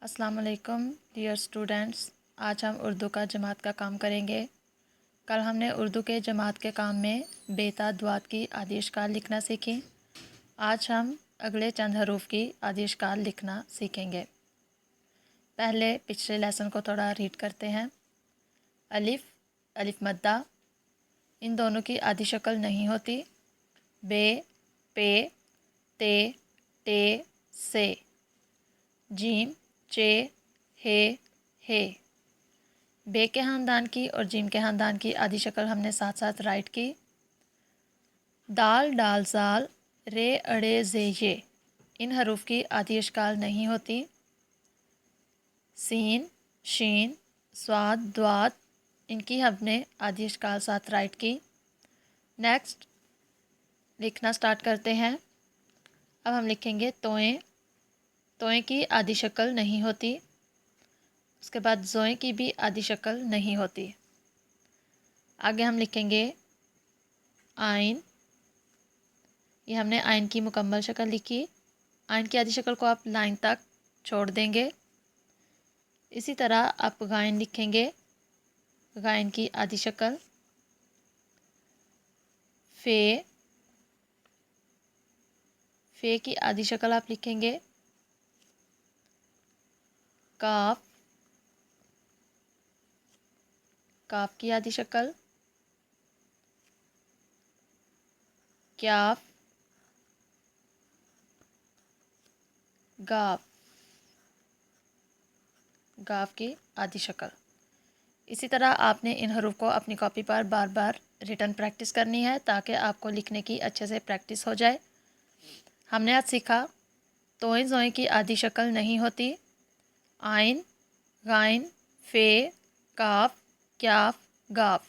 अस्सलाम वालेकुम dear students. आज हम उर्दू का जमात का काम करेंगे। कल हमने उर्दू के जमात के काम में बेता द्वात की आदेशकाल लिखना सीखी। आज हम अगले चंद हरूफ की आदेशकाल लिखना सीखेंगे। पहले पिछले लेसन को थोड़ा रीड करते हैं। अलिफ, अलिफ मद्दा, इन दोनों की आदि शक्ल नहीं होती। बे, पे, ते, टे, से। जीम, चे, हे। बे के ख़ानदान की और जीम के ख़ानदान की आदि शक्ल हमने साथ साथ राइट की। दाल, डाल, जाल, रे, अड़े, जे, ये, इन हरूफ की आदि अशकाल नहीं होती। सीन, शीन, स्वाद, द्वात, इनकी हमने आदि अशकाल साथ राइट की। नेक्स्ट लिखना स्टार्ट करते हैं। अब हम लिखेंगे तोएं। तोएं की आदि शक्ल नहीं होती। उसके बाद जोएं की भी आदि शक्ल नहीं होती। आगे हम लिखेंगे आइन। ये हमने आइन की मुकम्मल शक्ल लिखी। आइन की आदि शक्ल को आप लाइन तक छोड़ देंगे। इसी तरह आप गायन लिखेंगे। गायन की आदि शक्ल फे। फे की आदि शक्ल आप लिखेंगे काफ। काफ की आदि शक्ल क्याफ। गाफ। गाफ की आदि शक्ल। इसी तरह आपने इन हरूफ को अपनी कॉपी पर बार बार रिटन प्रैक्टिस करनी है ताकि आपको लिखने की अच्छे से प्रैक्टिस हो जाए। हमने आज सीखा तोएं जोएं की आदि शक्ल नहीं होती। आइन, गाइन, फे, काफ, क्याफ, गाफ।